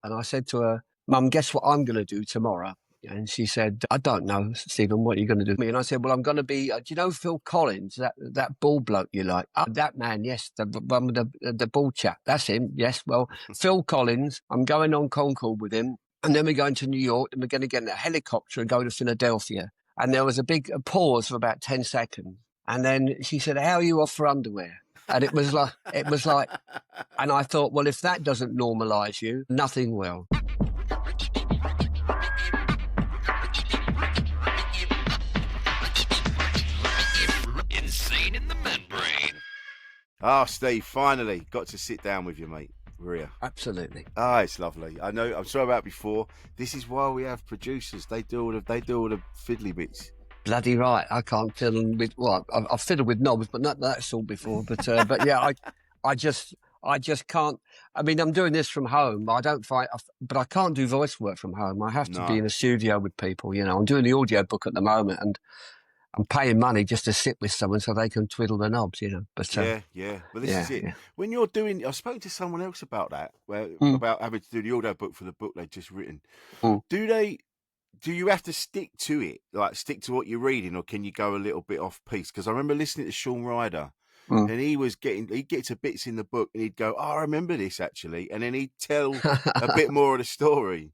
And I said to her, Mum, guess what I'm going to do tomorrow? And she said, I don't know, Stephen, what are you going to do? And I said, well, I'm going to be, do you know Phil Collins, that bald bloke you like? Oh, that man, yes, the one with the bald chap. That's him, yes. Well, Phil Collins, I'm going on Concord with him. And then we're going to New York and we're going to get in a helicopter and go to Philadelphia. And there was a big pause for about 10 seconds. And then she said, how are you off for underwear? And it was like, and I thought, well, if that doesn't normalise you, nothing will. Insane in the membrane. Ah, Steve, finally got to sit down with you, mate. Maria. Absolutely. Ah, it's lovely. I know. I'm sorry about before. This is why we have producers. They do all the fiddly bits. Bloody right. I can't fiddle with. Well, I've fiddled with knobs, but not that sort before. But yeah, I just can't. I mean, I'm doing this from home. But I can't do voice work from home. I have to be in a studio with people. You know, I'm doing the audiobook at the moment, and I'm paying money just to sit with someone so they can twiddle the knobs, you know. But yeah. But this is it. Yeah. When you're doing, I spoke to someone else about that, about having to do the audiobook for the book they'd just written. Do you have to stick to it, like stick to what you're reading, or can you go a little bit off piece? Because I remember listening to Sean Ryder, and he'd get to bits in the book, and he'd go, "Oh, I remember this actually," and then he'd tell a bit more of the story.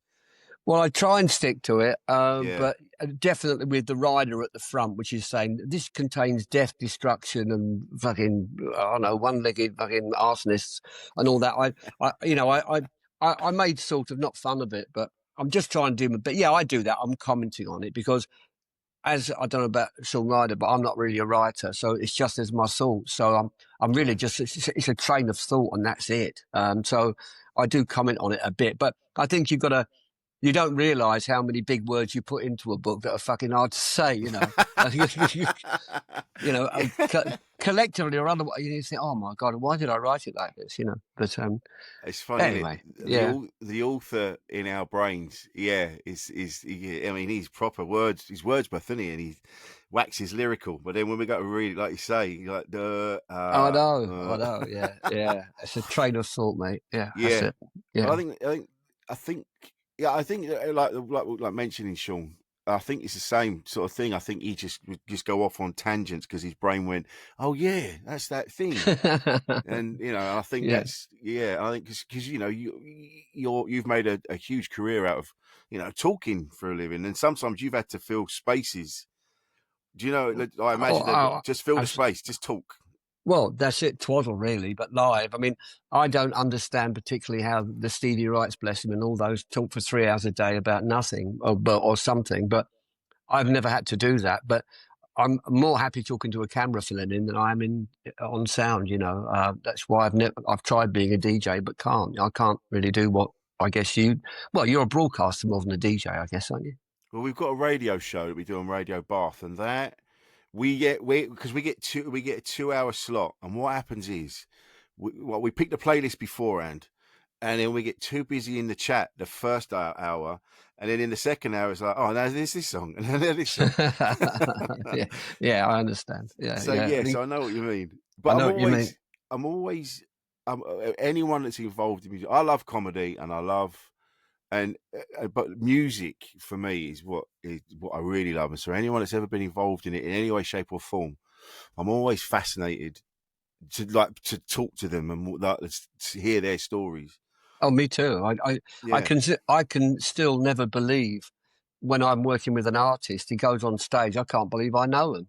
Well, I try and stick to it, but definitely with the rider at the front, which is saying this contains death, destruction, and fucking, I don't know, one-legged fucking arsonists and all that. I made sort of not fun of it, but I'm just trying to do my. But yeah, I do that. I'm commenting on it because, as I don't know about Sean Ryder, but I'm not really a writer, so it's just as my thought. So I'm really just it's a train of thought, and that's it. So I do comment on it a bit, but I think you've got to. You don't realise how many big words you put into a book that are fucking hard to say, you know. Collectively or otherwise, you think, oh my God, why did I write it like this, you know? But it's funny. Anyway, the author in our brains, I mean, he's proper words. He's wordsmith, isn't he? And he waxes lyrical. But then when we go to read it, like you say, you're like, I know, yeah. It's a train of thought, mate. Yeah, that's it. Yeah, I think. Yeah, I think like mentioning Sean, I think it's the same sort of thing. I think he just go off on tangents because his brain went, "Oh yeah, that's that thing," and you know, I think that's I think because you know you've made a huge career out of talking for a living, and sometimes you've had to fill spaces. Do you know? I imagine just fill the space, just talk. Well, that's it, twaddle really, but live. I mean, I don't understand particularly how the Stevie Wrights, bless him, and all those talk for 3 hours a day about nothing or something, but I've never had to do that. But I'm more happy talking to a camera filling in than I am on sound, you know. That's why I've tried being a DJ, but I can't really do what I guess you're a broadcaster more than a DJ, I guess, aren't you? Well, we've got a radio show that we do on Radio Bath, and that... We get a 2-hour slot, and what happens is we pick the playlist beforehand, and then we get too busy in the chat the first hour, and then in the second hour it's like, oh, now there's this song, and then this song. yeah, I understand. So I know what you mean. But I'm always anyone that's involved in music. I love comedy, and I love. But music for me is what I really love, and so anyone that's ever been involved in it in any way, shape, or form, I'm always fascinated to talk to them and to hear their stories. Oh, me too. I can still never believe when I'm working with an artist, he goes on stage, I can't believe I know him.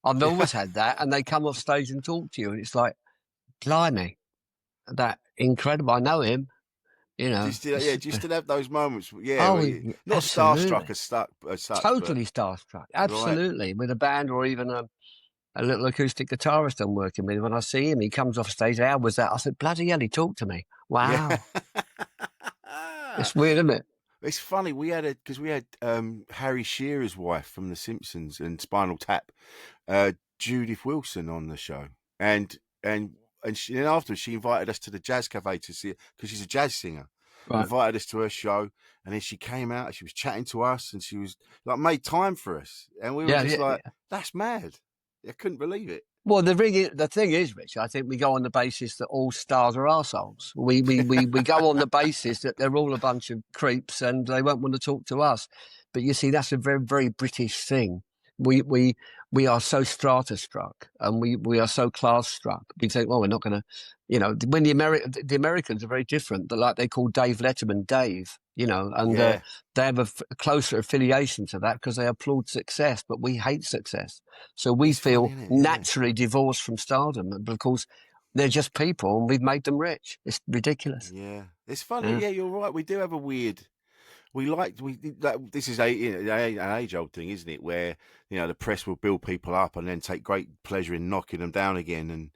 I've always had that, and they come off stage and talk to you, and it's like, blimey, that incredible. I know him. You know, do you still have those moments? Yeah, not absolutely. Starstruck as such. Totally starstruck. Absolutely. Right. With a band or even a little acoustic guitarist I'm working with. When I see him, he comes off stage. How was that? I said, bloody hell, he talked to me. Wow. Yeah. It's weird, isn't it? It's funny. We had Harry Shearer's wife from The Simpsons and Spinal Tap, Judith Wilson, on the show, and then afterwards she invited us to the Jazz Cafe to see it because she's a jazz singer. Right. Invited us to her show, and then she came out and she was chatting to us, and she was like made time for us, and we were like, that's mad. I couldn't believe it. Well, the thing is, Rich, I think we go on the basis that all stars are arseholes. We go on the basis that they're all a bunch of creeps and they won't want to talk to us. But you see, that's a very, very British thing. We we we are so strata struck and we are so class struck. We think, well, we're not going to, when the Americans are very different. Like they call Dave Letterman Dave, and Yeah, they have a closer affiliation to that because they applaud success, but we hate success. So we it's funny, feel isn't it? Yeah. naturally divorced from stardom. But of course, they're just people and we've made them rich. It's ridiculous. Yeah, it's funny. Yeah. Yeah, you're right. We do have a weird. This is an age-old thing, isn't it? Where the press will build people up and then take great pleasure in knocking them down again,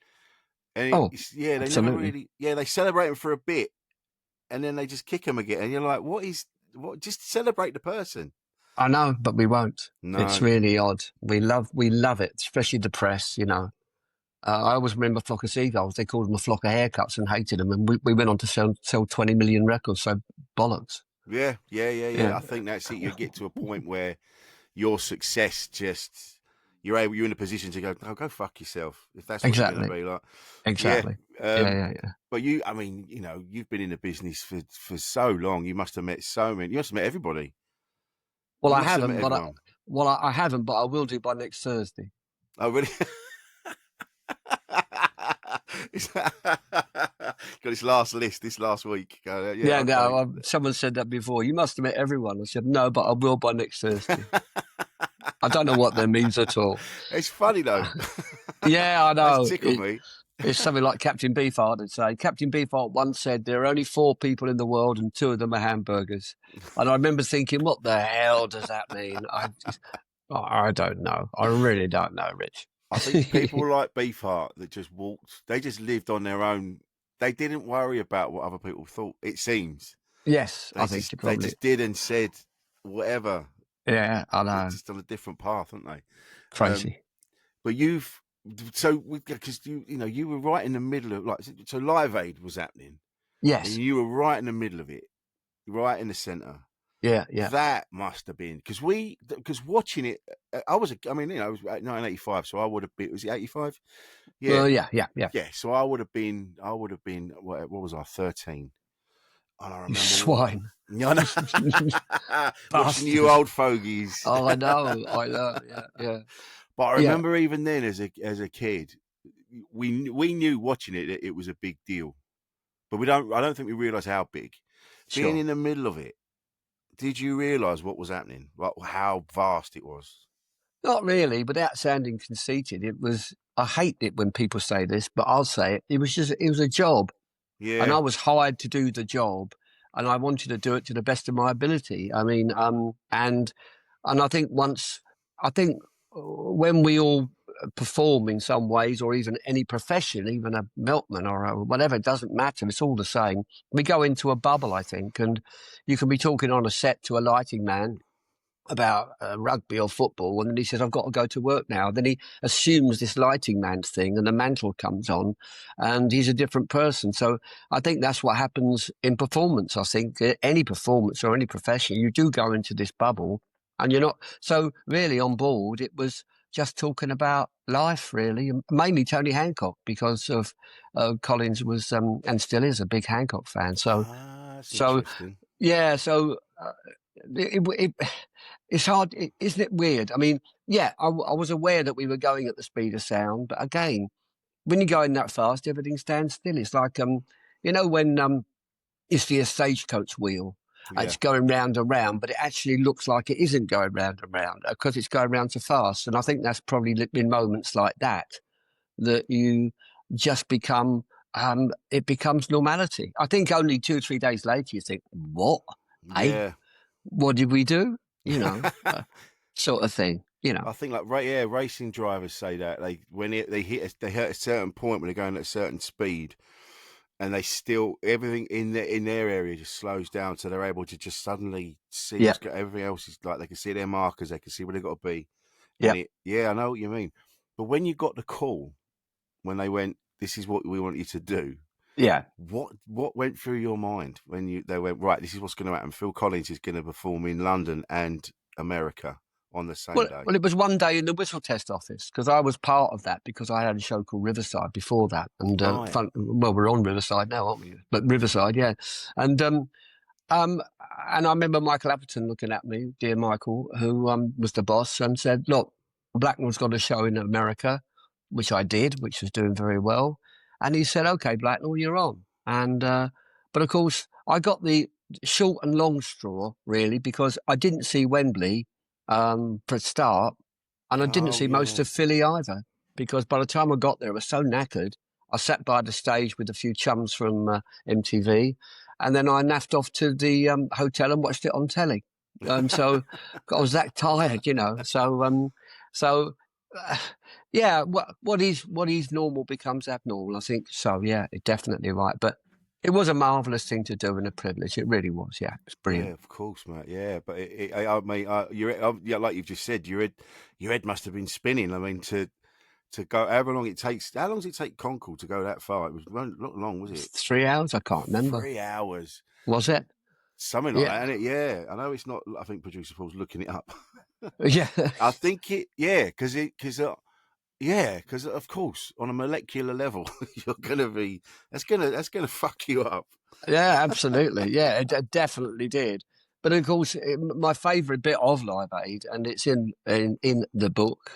Oh, they never absolutely. really. Yeah, they celebrate them for a bit, and then they just kick them again, and you're like, what? Just celebrate the person. I know, but we won't. It's No. really odd. We love it, especially the press. I always remember Flock of Seagulls. They called them a flock of haircuts and hated them. And we went on to sell 20 million records. So bollocks. Yeah. Yeah, I think that's it. You get to a point where your success you're in a position to go, oh, go fuck yourself if that's what you're going exactly. to be like. Exactly. Yeah. But you've been in the business for so long. You must have met You must have met everybody. Well, You I must have met haven't, but everyone. I haven't, but I will do by next Thursday. Oh, really? Got this last week. Yeah, Okay. no, someone said that before. You must have met everyone. I said, no, but I will by next Thursday. I don't know what that means at all. It's funny though. Yeah, I know. That's tickled me. It's something like Captain Beefheart would say. Captain Beefheart once said, there are only 4 people in the world and 2 of them are hamburgers. And I remember thinking, what the hell does that mean? I don't know. I really don't know, Rich. I think people like Beefheart that just walked, they just lived on their own. They didn't worry about what other people thought, it seems. Yes, I think you probably. They just did and said whatever. Yeah, I know. They're just on a different path, aren't they? Crazy. But because you were right in the middle of so Live Aid was happening. Yes. And you were right in the middle of it, right in the centre. Yeah. That must have been because watching it, I was 1985, so I would have been. Was it 85? Yeah. Well, yeah. Yeah. So I would have been. What was I? 13. And I remember You swine. Watching you old fogies. Oh, I know. Yeah. But I remember even then, as a kid, we knew watching it that it was a big deal, but I don't think we realised how big. Sure. Being in the middle of it, did you realise what was happening? Like how vast it was? Not really, without sounding conceited. It was. I hate it when people say this, but I'll say it. It was a job. Yeah. And I was hired to do the job, and I wanted to do it to the best of my ability. I mean, and I think when we all perform in some ways, or even any profession, even a milkman or whatever, it doesn't matter. It's all the same. We go into a bubble, I think, and you can be talking on a set to a lighting man about rugby or football, and then he says, I've got to go to work now. Then he assumes this lighting man thing and the mantle comes on and he's a different person. So I think that's what happens in performance. I think any performance or any profession, you do go into this bubble and you're not. So really on board, it was just talking about life, really, mainly Tony Hancock, because of Collins was and still is a big Hancock fan. So, interesting. Yeah, so it's hard, isn't it weird? I mean, yeah, I was aware that we were going at the speed of sound, but again, when you're going that fast, everything stands still. It's like, when you see a stagecoach wheel, it's going round and round, but it actually looks like it isn't going round and round because it's going round so fast. And I think that's probably in moments like that you just become, it becomes normality. I think only 2 or 3 days later, you think, what? Yeah. Hey, what did we do? Sort of thing. I think racing drivers say that they hit a certain point when they're going at a certain speed, and they still everything in their area just slows down, so they're able to just suddenly see everything else is like they can see their markers, they can see where they've got to be. Yeah, I know what you mean. But when you got the call, when they went, this is what we want you to do. Yeah. What went through your mind when they went, right, this is what's going to happen. Phil Collins is going to perform in London and America on the same day? Well, it was one day in the whistle test office because I was part of that because I had a show called Riverside before that. And Right. well, we're on Riverside now, aren't we? But Riverside, yeah. And and I remember Michael Appleton looking at me, dear Michael, who was the boss, and said, "Look, Blacknell's got a show in America," which I did, which was doing very well. And he said, "Okay, Blacknell, you're on." And but of course, I got the short and long straw really because I didn't see Wembley for a start, and I didn't Oh, see most yeah. of Philly either because by the time I got there, I was so knackered. I sat by the stage with a few chums from MTV, and then I naffed off to the hotel and watched it on telly. So I was that tired, you know. So yeah, what is normal becomes abnormal. I think so. Yeah, it's definitely right. But it was a marvelous thing to do and a privilege. It really was. Yeah, it's brilliant. Yeah, of course, mate. Yeah, but I mean, yeah, like you've just said, your head must have been spinning. I mean, to go, however long it takes. How long does it take Concord to go that far? It was not long, was it? 3 hours. I can't remember. 3 hours. Was it? Something like Yeah. that, isn't it? Yeah, I know it's not. I think producer Paul's looking it up. Yeah. I think because of course, on a molecular level, you're gonna be. That's gonna fuck you up. Yeah, absolutely. Yeah, it definitely did. But of course, my favourite bit of Live Aid, and it's in the book,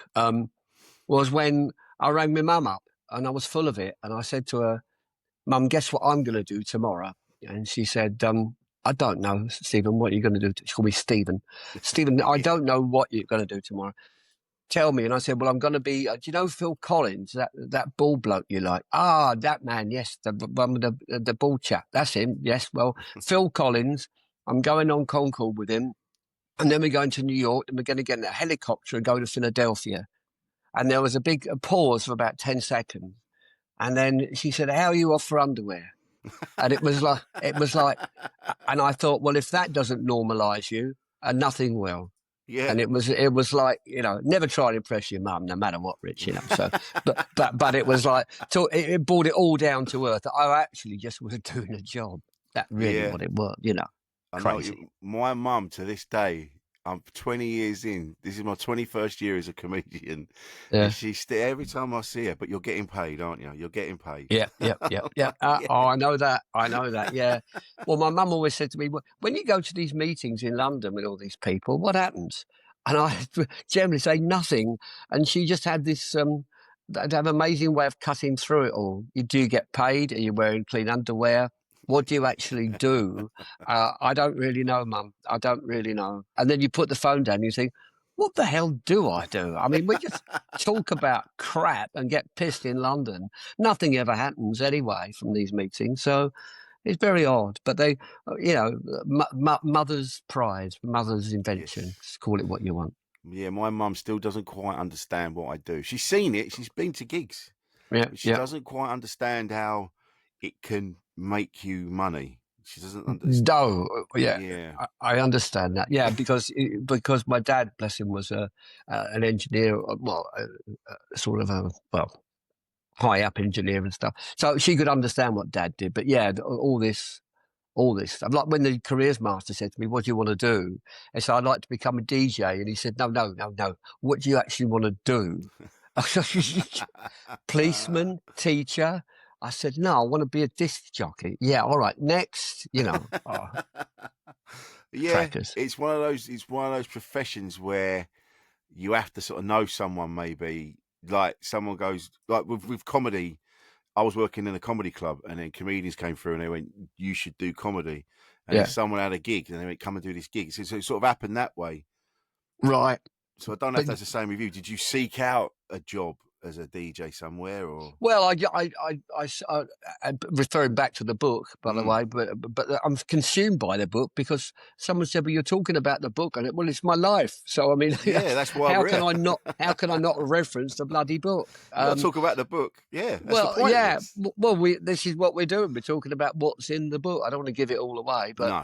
was when I rang my mum up and I was full of it, and I said to her, "Mum, guess what I'm going to do tomorrow?" And she said, "I don't know, Stephen. What are you going to do?" She called me Stephen. Stephen, I don't know what you're going to do tomorrow. Tell me. And I said, "Well, I'm going to be, do you know Phil Collins, that bald bloke you like?" "Ah, that man, yes, the one with the bald chap. That's him, yes. Well, Phil Collins, I'm going on Concord with him, and then we're going to New York, and we're going to get in a helicopter and go to Philadelphia." And there was a big pause for about 10 seconds. And then she said, "How are you off for underwear?" And it was like, and I thought, well, if that doesn't normalise you, nothing will. Yeah. And it was like, you know, never try to impress your mum, no matter what, Rich, you know. So, but it was like, so it brought it all down to earth. I actually just was doing a job. That's really what it was, you know. I Crazy. know my mum to this day. I'm 20 years in. This is my 21st year as a comedian. Yeah. And she's still, every time I see her, but you're getting paid, aren't you? You're getting paid. Yeah. Oh, I know that. Yeah. Well, my mum always said to me, when you go to these meetings in London with all these people, what happens? And I generally say nothing. And she just had this that amazing way of cutting through it all. You do get paid. Are you wearing clean underwear? What do you actually do? I don't really know, Mum. I don't really know. And then you put the phone down and you think, what the hell do I do? I mean, we just talk about crap and get pissed in London. Nothing ever happens anyway from these meetings. So it's very odd. But they, you know, mother's pride, mother's invention. Yes. Just call it what you want. Yeah, my mum still doesn't quite understand what I do. She's seen it. She's been to gigs. Yeah, But she doesn't quite understand how it can make you money. She doesn't understand. No, yeah. I understand that. Yeah, because my dad, bless him, was an engineer. Well, sort of high up engineer and stuff. So she could understand what Dad did. But yeah, all this stuff. Like when the careers master said to me, "What do you want to do?" I said, "I'd like to become a DJ." And he said, No. What do you actually want to do?" Policeman, teacher. I said, "No, I want to be a disc jockey." "Yeah, all right, next." You know. Yeah, crackers. It's one of those professions where you have to sort of know someone. Maybe like someone goes like with comedy. I was working in a comedy club, and then comedians came through, and they went, "You should do comedy." And if someone had a gig, and they went, "Come and do this gig." So it sort of happened that way. Right. So I don't know if that's the same with you. Did you seek out a job as a DJ somewhere, or? Well, I referring back to the book, by the way, but I'm consumed by the book because someone said, "Well, you're talking about the book," and well, it's my life. So I mean, yeah, that's why. How can I not reference the bloody book? You got to talk about the book. Yeah. That's well, the point yeah. Well, this is what we're doing. We're talking about what's in the book. I don't want to give it all away, but no.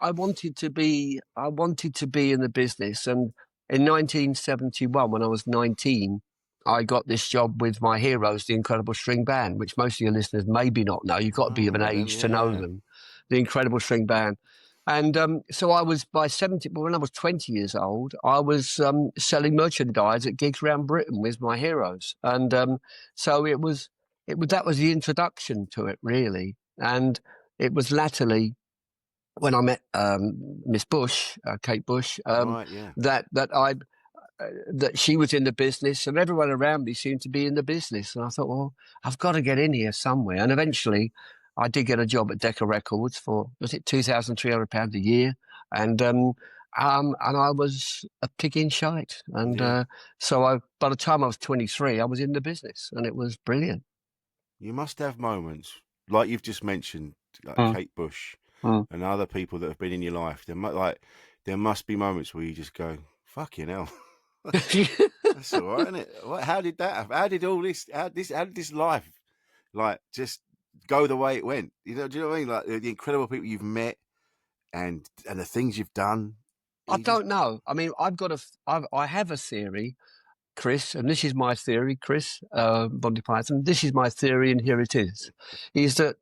I wanted to be in the business, and in 1971, when I was 19, I got this job with my heroes, the Incredible String Band, which most of your listeners maybe not know. You've got to be of an age to know them. The Incredible String Band. And so I was when I was 20 years old, I was selling merchandise at gigs around Britain with my heroes. And so that was the introduction to it, really. And it was latterly when I met Miss Bush, Kate Bush, Right, yeah. that she was in the business and everyone around me seemed to be in the business. And I thought, well, I've got to get in here somewhere. And eventually I did get a job at Decca Records for, was it £2,300 a year? And I was a pig in shite. And Yeah. by the time I was 23, I was in the business and it was brilliant. You must have moments like you've just mentioned, like Mm. Kate Bush Mm. and other people that have been in your life. There must be moments where you just go, "Fucking hell, that's all right, isn't it? How did that happen? How did all this? How did this life like just go the way it went? Do you know what I mean? Like the incredible people you've met and the things you've done. I You just don't know. I mean, I have a theory, Chris, and this is my theory, Chris, Monty Python. This is my theory, and here it is that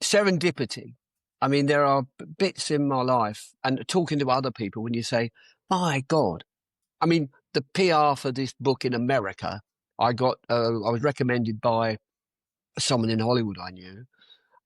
serendipity. I mean, there are bits in my life, and talking to other people, when you say, "My God," I mean, the PR for this book in America, I was recommended by someone in Hollywood I knew,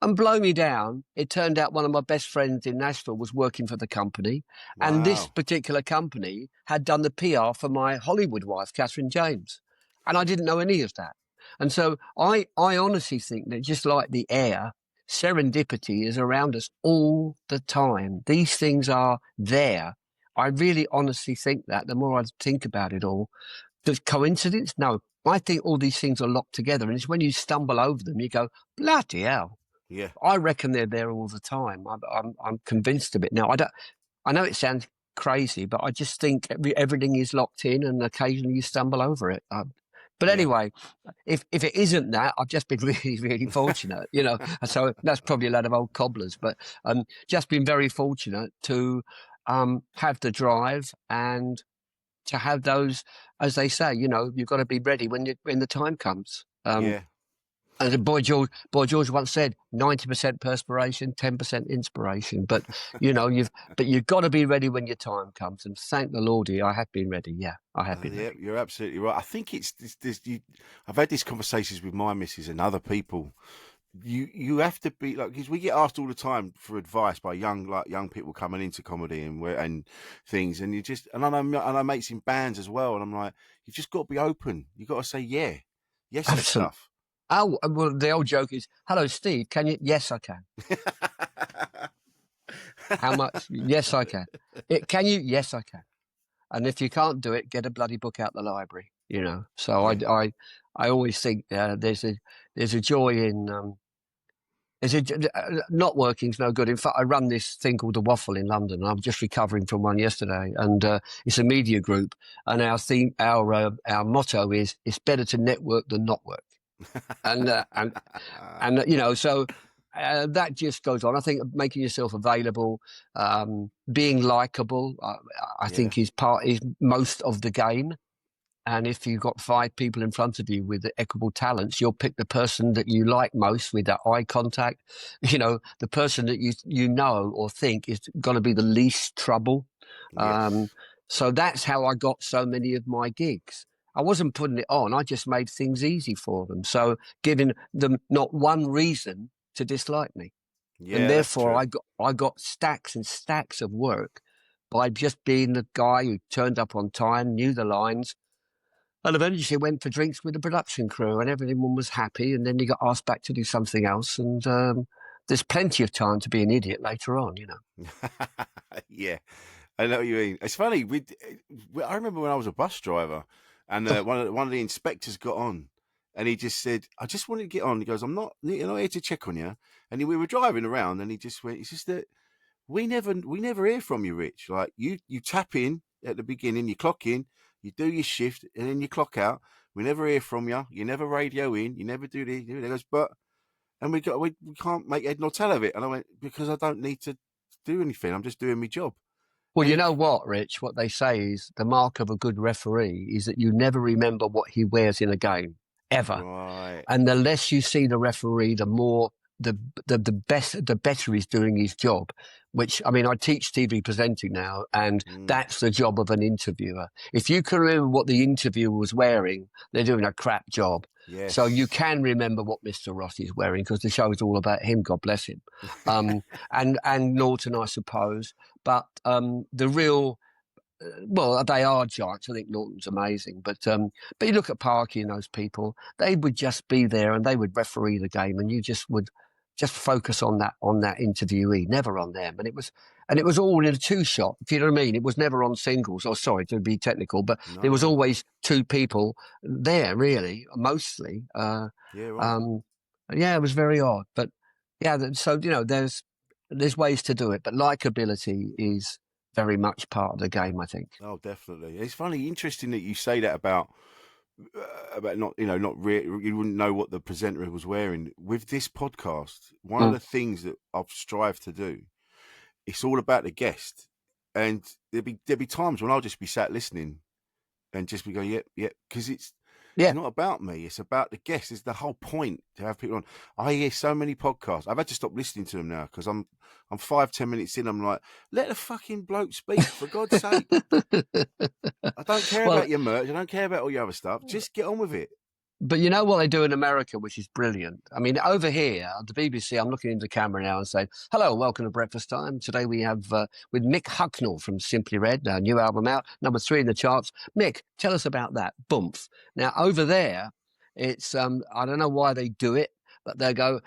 and blow me down, it turned out one of my best friends in Nashville was working for the company, and this wow, particular company had done the PR for my Hollywood wife, Catherine James, and I didn't know any of that. And so I honestly think that just like the air, serendipity is around us all the time. These things are there. I really honestly think that the more I think about it all, does coincidence? No. I think all these things are locked together, and it's when you stumble over them, you go, bloody hell. yeah, I reckon they're there all the time. I'm convinced of it now. I know it sounds crazy, but I just think everything is locked in, and occasionally you stumble over it. But yeah, anyway, if it isn't that, I've just been really fortunate, you know. So that's probably a lot of old cobblers, but just been very fortunate to have the drive and to have those, as they say, you know, you've got to be ready when the time comes. yeah. As Boy George once said, 90% perspiration, 10% inspiration. But you've got to be ready when your time comes. And thank the Lordy, I have been ready. Yeah, I have been Yeah, ready. you're absolutely right. I think it's this. I've had these conversations with my missus and other people. You have to be like, because we get asked all the time for advice by young people coming into comedy and things, and I know mates in bands as well, and I'm like, you've just got to be open. You got to say yes to Absolutely. stuff. Oh, well, the old joke is, "Hello, Steve. Can you?" Yes, I can. How much? Yes, I can. Can you? Yes, I can. And if you can't do it, get a bloody book out the library. You know. So Yeah, I always think there's a joy in not working's no good. In fact, I run this thing called the Waffle in London. I'm just recovering from one yesterday, and it's a media group. And our motto is: "It's better to network than not work." And so that just goes on. I think making yourself available, being likable, I yeah, think is most of the game. And if you've got five people in front of you with equable talents, you'll pick the person that you like most with that eye contact. You know, the person that you know or think is going to be the least trouble. yes, Um, so that's how I got so many of my gigs. I wasn't putting it on. I just made things easy for them. So giving them not one reason to dislike me. And yeah. That's therefore true. I got stacks and stacks of work by just being the guy who turned up on time, knew the lines, and eventually went for drinks with the production crew, and everyone was happy. And then you got asked back to do something else. And there's plenty of time to be an idiot later on, you know. Yeah, I know what you mean. It's funny. I remember when I was a bus driver, and one of the inspectors got on, and he just said, "I just wanted to get on." He goes, You're not here to check on you." And we were driving around, and he just went, "It's just that we never hear from you, Rich. Like you tap in at the beginning, you clock in, you do your shift, and then you clock out. We never hear from you. You never radio in. You never do this." He goes, "But." And we can't make head nor tail of it. And I went, because I don't need to do anything. I'm just doing my job. Well, And you he, know what, Rich? What they say is the mark of a good referee is that you never remember what he wears in a game, ever. right, And the less you see the referee, the more the better he's doing his job. Which, I mean, I teach TV presenting now, and that's the job of an interviewer. If you can remember what the interviewer was wearing, they're doing a crap job. Yes. So you can remember what Mr. Ross is wearing because the show is all about him. God bless him, and Norton, I suppose. But the real. Well, they are giants. I think Norton's amazing, but you look at Parky and those people; they would just be there and they would referee the game, and you just would just focus on that interviewee, never on them. And it was all in a two shot. If you know what I mean, it was never on singles. Oh, sorry to be technical, but there was always two people there, really, mostly. Yeah, right. Yeah, it was very odd, but yeah. So there's ways to do it, but likability is very much part of the game, I think. Oh, definitely. It's funny, interesting that you say that about not you wouldn't know what the presenter was wearing. With this podcast, one of the things that I've strived to do, it's all about the guest, and there'd be times when I'll just be sat listening and just be going, yep, because it's not about me. It's about the guest. It's the whole point to have people on. I hear so many podcasts. I've had to stop listening to them now because I'm 5-10 minutes in. I'm like, let the fucking bloke speak, for God's sake. I don't care about your merch. I don't care about all your other stuff. Just get on with it. But you know what they do in America, which is brilliant? I mean, over here, at the BBC, I'm looking into the camera now and saying, hello, welcome to Breakfast Time. Today we have with Mick Hucknall from Simply Red, our new album out, number 3 in the charts. Mick, tell us about that. Boomf. Now, over there, it's, I don't know why they do it, but they go,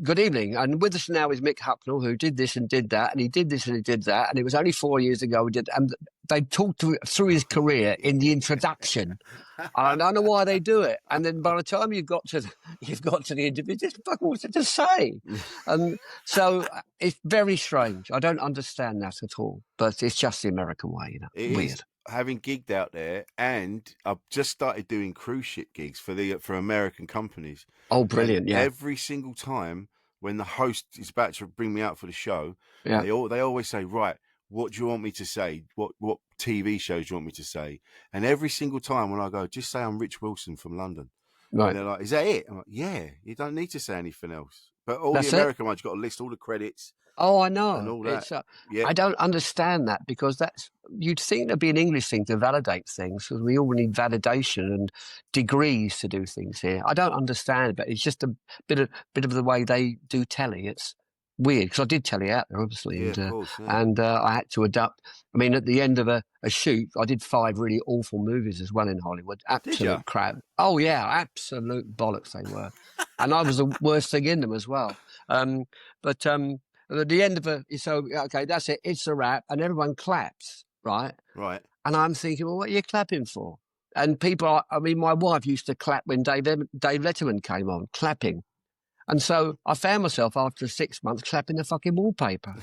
good evening. And with us now is Mick Hucknall, who did this and did that, and he did this and he did that. And it was only 4 years ago we did, and they talked through his career in the introduction. I don't know why they do it. And then by the time you've got to the interview, just fuck what to say. So it's very strange. I don't understand that at all. But it's just the American way, It weird. Is. Having gigged out there, and I've just started doing cruise ship gigs for American companies. Oh, brilliant! And every single time when the host is about to bring me out for the show, they always say, right, what do you want me to say? What TV shows do you want me to say? And every single time when I go, just say I'm Rich Wilson from London. Right. And they're like, is that it? I'm like, yeah, you don't need to say anything else. But all the American ones, you've got to list all the credits. Oh, I know. And all that. I don't understand that because you'd think there'd be an English thing to validate things because we all need validation and degrees to do things here. I don't understand, but it's just a bit of the way they do telly. It's weird because I did telly out there, obviously, and I had to adapt. I mean, at the end of a shoot, I did 5 really awful movies as well in Hollywood. Absolute crap. Oh yeah, absolute bollocks they were, and I was the worst thing in them as well. But at the end of okay, that's it. It's a wrap, and everyone claps, right? Right. And I'm thinking, well, what are you clapping for? And people, my wife used to clap when Dave Letterman came on, clapping. And so I found myself after 6 months clapping the fucking wallpaper.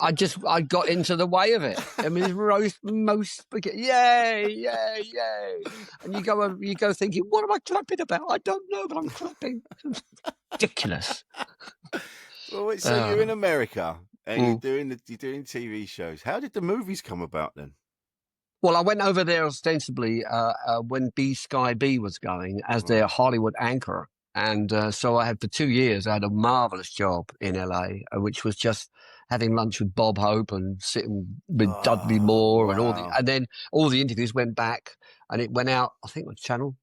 I got into the way of it. I mean, most yay, and you go thinking, what am I clapping about? I don't know, but I'm clapping. Ridiculous. Well, so you're in America and you're doing TV shows. How did the movies come about then? Well, I went over there ostensibly when Sky B was going as their Hollywood anchor. And so I had for 2 years, I had a marvelous job in LA, which was just having lunch with Bob Hope and sitting with Dudley Moore and then all the interviews went back and it went out, I think on channel,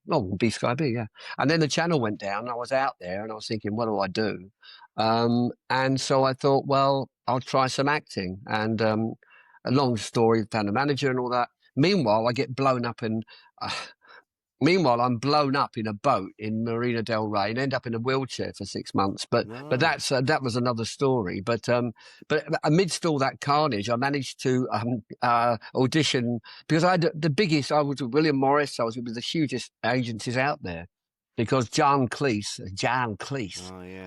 Sky B, yeah. And then the channel went down and I was out there and I was thinking, what do I do? And so I thought, well, I'll try some acting. And a long story, found a manager and all that. Meanwhile, I get blown up and... Meanwhile, I'm blown up in a boat in Marina del Rey and end up in a wheelchair for 6 months. But that was another story. But amidst all that carnage, I managed to audition because I had the biggest. I was with William Morris. I was with the hugest agencies out there because Jan Cleese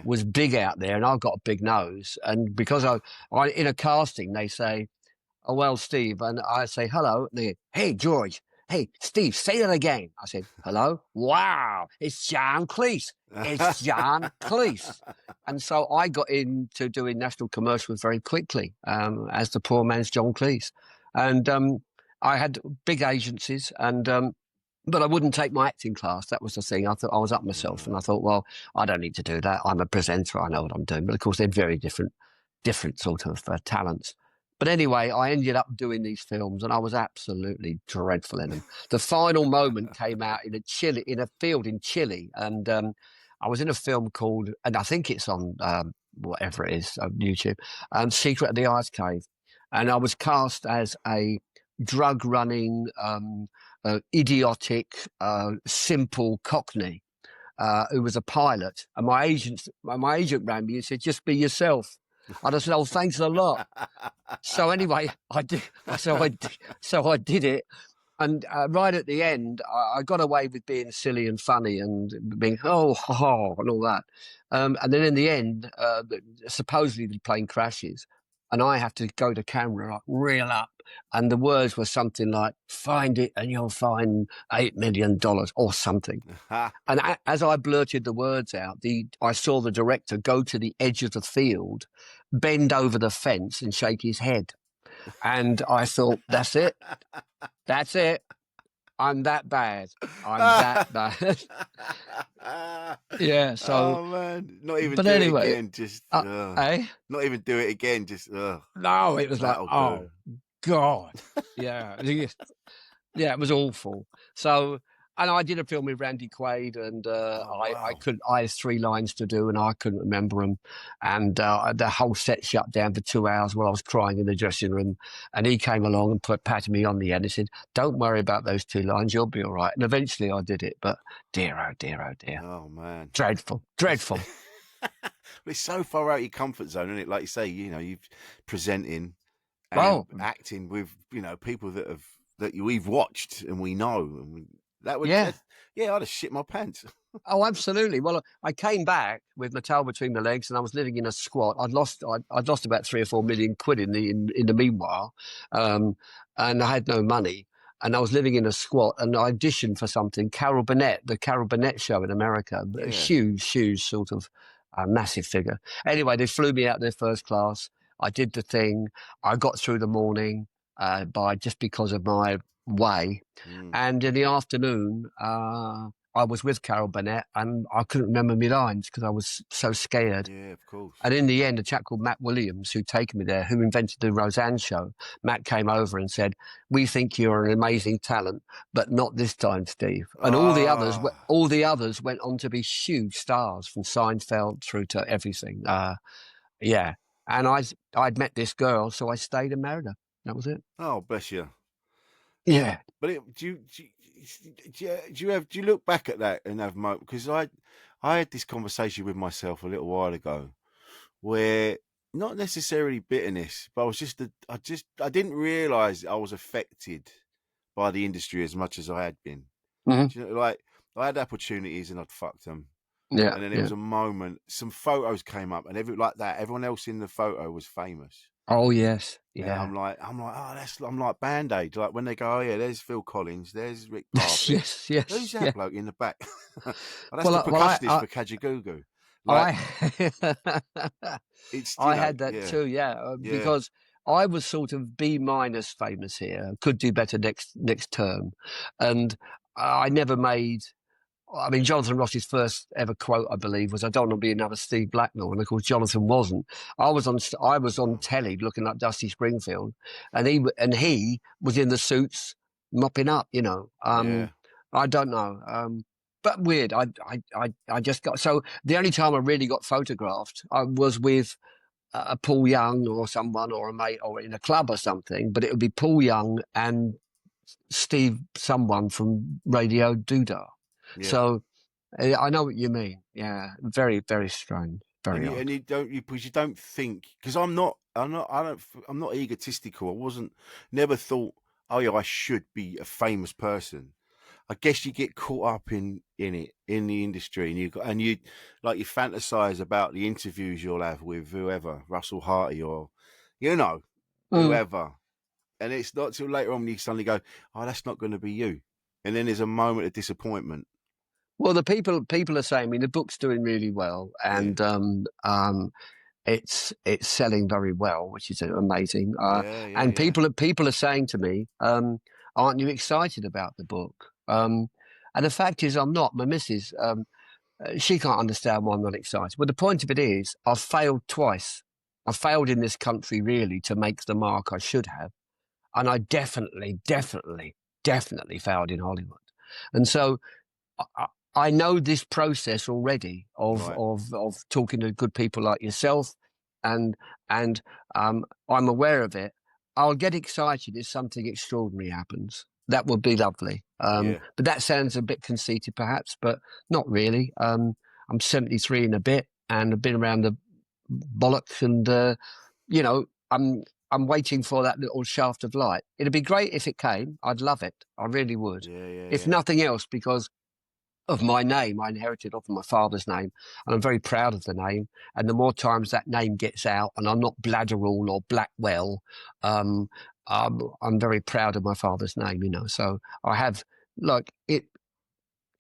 was big out there, and I've got a big nose. And because I in a casting, they say, "Oh well, Steve," and I say, "Hello." And they go, "Hey, George. Hey, Steve, say that again." I said, hello? Wow, it's John Cleese. It's John Cleese. And so I got into doing national commercials very quickly as the poor man's John Cleese. And I had big agencies and But I wouldn't take my acting class. That was the thing. I thought I was up myself, and I thought, well, I don't need to do that. I'm a presenter. I know what I'm doing. But of course, they're very different sort of talents. But anyway, I ended up doing these films, and I was absolutely dreadful in them. The final moment came out in a field in Chile, and I was in a film called, and I think it's on whatever it is on YouTube, Secret of the Ice Cave, and I was cast as a drug running, idiotic, simple Cockney who was a pilot. And my agent rang me and said, "Just be yourself." And I said, "Oh, thanks a lot." So anyway, I did. So I did it. And right at the end, I got away with being silly and funny and being and all that. And then in the end, supposedly the plane crashes, and I have to go to camera, like, reel up, and the words were something like, "Find it and you'll find $8 million" or something. And as I blurted the words out, I saw the director go to the edge of the field, bend over the fence, and shake his head. And I thought, that's it. That's it. I'm that bad. I'm that bad. Yeah. So. Oh man, not even But do anyway, it again. Just eh? not even do it again. Just No, it was like, oh God. Yeah. Yeah, it was awful. So, and I did a film with Randy Quaid, and I had 3 lines to do, and I couldn't remember them. And the whole set shut down for 2 hours while I was crying in the dressing room. And he came along and patted me on the head and said, "Don't worry about those 2 lines, you'll be all right." And eventually I did it, but dear, oh dear, oh dear. Oh man, dreadful. It's so far out of your comfort zone, isn't it? Like you say, you're presenting and acting with people that we've watched and we know, and I'd have shit my pants. Oh, absolutely. Well, I came back with my tail between my legs, and I was living in a squat. I'd lost about 3 or 4 million quid in the meanwhile, and I had no money. And I was living in a squat, and I auditioned for something. The Carol Burnett show in America, a huge sort of massive figure. Anyway, they flew me out there first class. I did the thing. I got through the morning because of my way. And in the afternoon, I was with Carol Burnett, and I couldn't remember my lines because I was so scared. Yeah, of course. And in the end, a chap called Matt Williams, who'd taken me there, who invented the Roseanne show, Matt came over and said, "We think you're an amazing talent, but not this time, Steve." And all the others went on to be huge stars, from Seinfeld through to everything. Yeah. And I'd met this girl, so I stayed and married her. That was it. Oh, bless you. Yeah. But do you look back at that and have moments? Because I had this conversation with myself a little while ago, where not necessarily bitterness, but I didn't realise I was affected by the industry as much as I had been. Mm-hmm. Like, I had opportunities and I'd fucked them. Yeah. And then there was a moment, some photos came up, and everyone else in the photo was famous. Oh yes, yeah. And I'm like Band-Aid. Like when they go, "Oh yeah, there's Phil Collins, there's Rick Parfitt." yes. Who's that bloke in the back? That's the percussionist for Kajagoogoo. I had that too, because I was sort of B- famous here. Could do better next term, and I never made. I mean, Jonathan Ross's first ever quote, I believe, was, "I don't want to be another Steve Blacknell." And of course, Jonathan wasn't. I was on telly looking like Dusty Springfield, and he was in the suits mopping up. I don't know, but weird. I just got, so the only time I really got photographed, I was with a Paul Young or someone, or a mate, or in a club or something. But it would be Paul Young and Steve, someone from Radio Doodah. Yeah. So I know what you mean. Yeah, very, very strange. Very odd. And you don't think, because I'm not egotistical. Never thought, "Oh yeah, I should be a famous person." I guess you get caught up in it, in the industry, and you fantasize about the interviews you'll have with whoever, Russell Harty or whoever. And it's not till later on when you suddenly go, "Oh, that's not going to be you," and then there's a moment of disappointment. Well, the people are saying, I mean, the book's doing really well, and it's selling very well, which is amazing. And people are saying to me, "Aren't you excited about the book?" And the fact is, I'm not. My missus, she can't understand why I'm not excited. But the point of it is, I've failed twice. I failed in this country, really, to make the mark I should have. And I definitely failed in Hollywood. And so I know this process already of Right. talking to good people like yourself, and I'm aware of it. I'll get excited if something extraordinary happens. That would be lovely. Yeah. But that sounds a bit conceited, perhaps, but not really. I'm 73 and a bit, and I've been around the bollocks, and you know, I'm waiting for that little shaft of light. It'd be great if it came. I'd love it. I really would. If Yeah. nothing else, because of my name. I inherited off of my father's name, and I'm very proud of the name. And the more times that name gets out, and I'm not Bladderall or Blackwell, um, I'm very proud of my father's name, you know. So I have, like,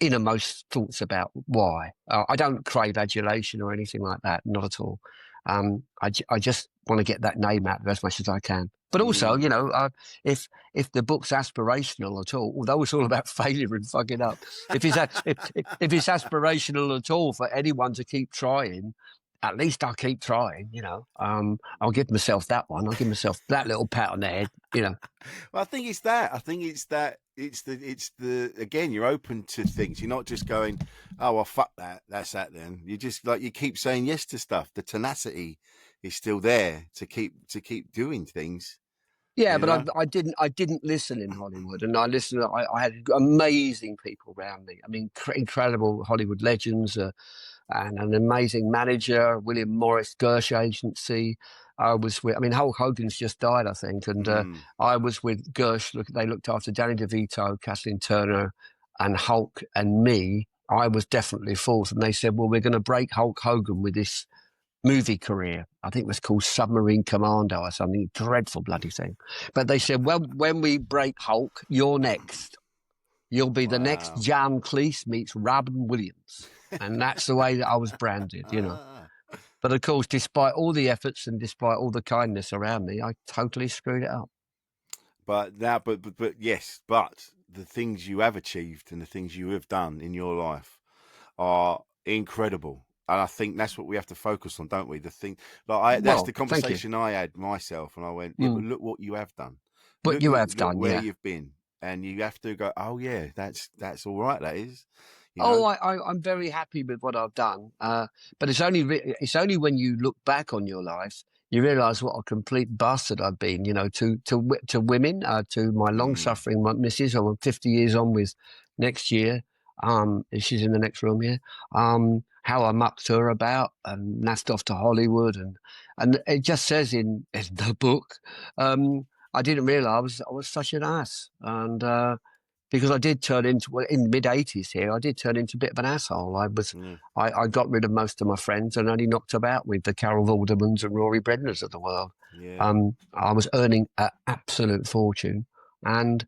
innermost thoughts about why. I don't crave adulation or anything like that, not at all. I just want to get that name out there as much as I can. But also, you know, if the book's aspirational at all, although it's all about failure and fucking up, if it's aspirational at all for anyone to keep trying, at least I'll keep trying. You know, I'll give myself that one. I'll give myself that little pat on the head. You know. Well, I think it's that. It's the again, you're open to things. You're not just going, oh, well, fuck that. That's that then. You just, like, you keep saying yes to stuff. The tenacity is still there to keep doing things. Yeah, You know? but I didn't listen in Hollywood, and I listened. I had amazing people around me. I mean, incredible Hollywood legends, and an amazing manager, William Morris Gersh Agency. I was with. I mean, Hulk Hogan's just died, I think, and I was with Gersh. They looked after Danny DeVito, Kathleen Turner, and Hulk and me. I was definitely fourth, and they said, "Well, we're going to break Hulk Hogan with this movie career." I think it was called Submarine Commando or something. Dreadful bloody thing. But they said, well, when we break Hulk, you're next. You'll be the next Wow. John Cleese meets Robin Williams. And that's the way that I was branded, you know. But of course, despite all the efforts and despite all the kindness around me, I totally screwed it up. But now, but yes, but the things you have achieved and the things you have done in your life are incredible. And I think that's what we have to focus on, don't we? The thing, like, that's the conversation I had myself, and I went, yeah, but look what you have done. But you have done, where yeah. you've been, and you have to go, oh yeah, that's all right. That is. You know? I'm very happy with what I've done. But it's only when you look back on your life you realise what a complete bastard I've been. You know, to women, to my long-suffering missus, who I'm 50 years on with next year. She's in the next room here. How I mucked her about and naffed off to Hollywood, and it just says in the book. I didn't realise I was such an ass, and because I did turn into, well, in the mid-80s here, I did turn into a bit of an asshole. I got rid of most of my friends and only knocked about with the Carol Vordermans and Rory Bredners of the world. Yeah. I was earning an absolute fortune, and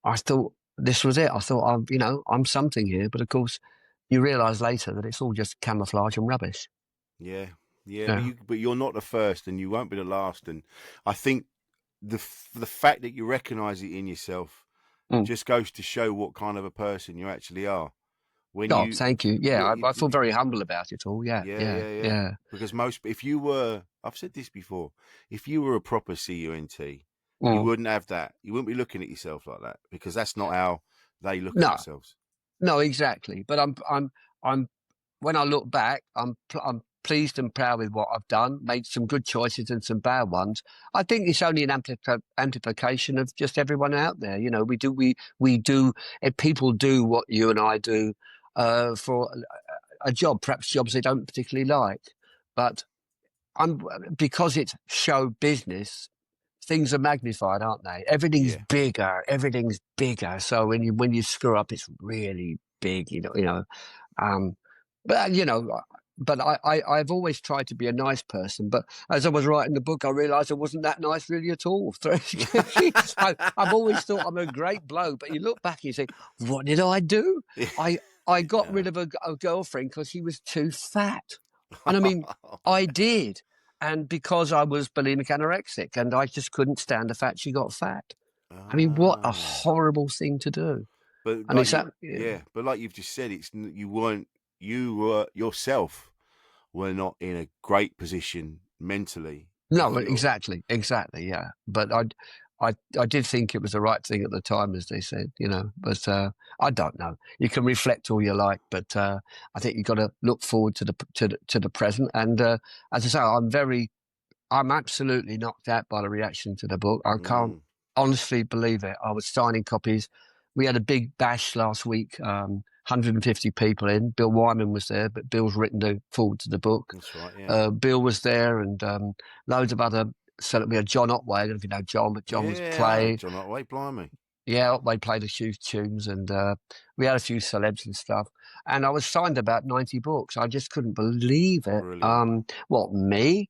I thought this was it. I thought, I'm something here. But of course, you realise later that it's all just camouflage and rubbish. Yeah. But you're not the first, and you won't be the last. And I think the fact that you recognise it in yourself just goes to show what kind of a person you actually are. Thank you. Yeah, I feel very humble about it all. Yeah. Because if you were, I've said this before, if you were a proper CUNT, you wouldn't have that. You wouldn't be looking at yourself like that, because that's not how they look at themselves. No, exactly. But I'm when I look back, I'm pleased and proud with what I've done. Made some good choices and some bad ones. I think it's only an amplification of just everyone out there. You know, we do. If people do what you and I do for a job, perhaps jobs they don't particularly like, but because it's show business. Things are magnified, aren't they? Everything's bigger. Everything's bigger. So when you screw up, it's really big. You know. But I've always tried to be a nice person. But as I was writing the book, I realised I wasn't that nice really at all. I've always thought I'm a great bloke. But you look back and you say, what did I do? I got rid of a girlfriend because she was too fat. And I mean, I did. And because I was bulimic anorexic, and I just couldn't stand the fact she got fat. I mean, what a horrible thing to do. But And like it's you, that, but like you've just said, you were yourself were not in a great position mentally to no, feel. exactly, yeah. But I did think it was the right thing at the time, as they said, But I don't know. You can reflect all you like, but I think you've got to look forward to the present. And as I say, I'm absolutely knocked out by the reaction to the book. I can't Mm, honestly believe it. I was signing copies. We had a big bash last week, 150 people in. Bill Wyman was there, but Bill's written the forward to the book. that's right. Yeah. Bill was there, and loads of other. So we had John Otway. I don't know if you know John, but John was Yeah, I know playing. John Otway, blimey. Yeah, Otway played a few tunes, and we had a few celebs and stuff. And I was signed about 90 books. I just couldn't believe it. Brilliant. What, me?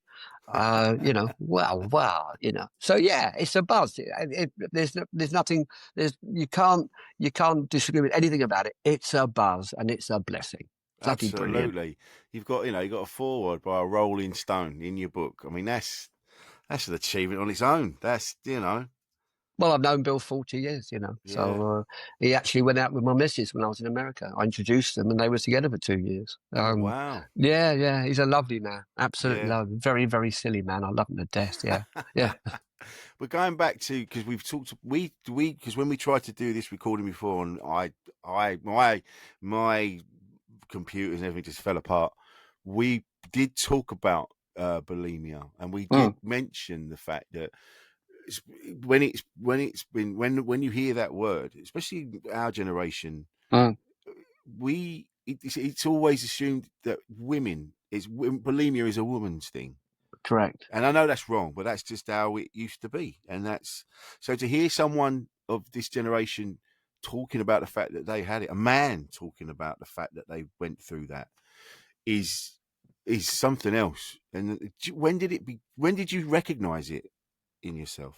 Wow. So yeah, it's a buzz. There's nothing. You can't disagree with anything about it. It's a buzz, and it's a blessing. Bloody brilliant. Absolutely. You've got a foreword by a Rolling Stone in your book. I mean, that's an achievement on its own. Well, I've known Bill 40 years, Yeah. So he actually went out with my missus when I was in America. I introduced them, and they were together for 2 years. Oh, wow. Yeah. He's a lovely man. Absolutely Yeah. lovely. Very, very silly man. I love him to death. Yeah. Yeah. But going back to, because we've talked, because when we tried to do this recording before, and my computers and everything just fell apart. We did talk about bulimia, and we did mention the fact that when you hear that word, especially our generation, it's always assumed that bulimia is a woman's thing. Correct. And I know that's wrong, but that's just how it used to be. And that's so to hear someone of this generation talking about the fact that they had it, a man talking about the fact that they went through that, is something else. And when did you recognize it in yourself?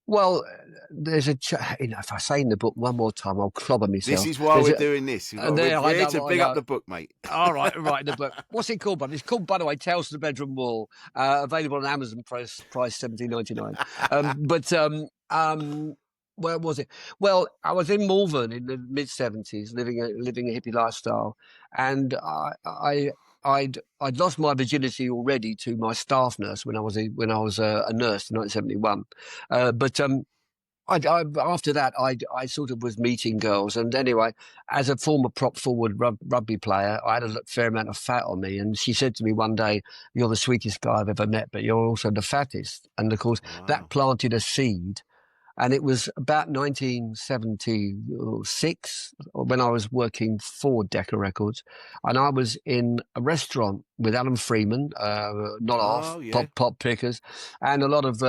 Well, there's if I say in the book one more time, I'll clobber myself. This is why we're doing this. We're here to big up the book, mate. All right, the book. What's it called, buddy? It's called, by the way, Tales to the Bedroom Wall. Available on Amazon, price $17.99. Where was it? Well, I was in Malvern in the mid-70s, living a hippie lifestyle, and I'd lost my virginity already to my staff nurse when I was a nurse in 1971. After that, I sort of was meeting girls, and anyway, as a former prop forward rugby player, I had a fair amount of fat on me. And she said to me one day, "You're the sweetest guy I've ever met, but you're also the fattest." And of course, that planted a seed. And it was about 1976 when I was working for Decca Records, and I was in a restaurant with Alan Freeman, pop pickers, and a lot of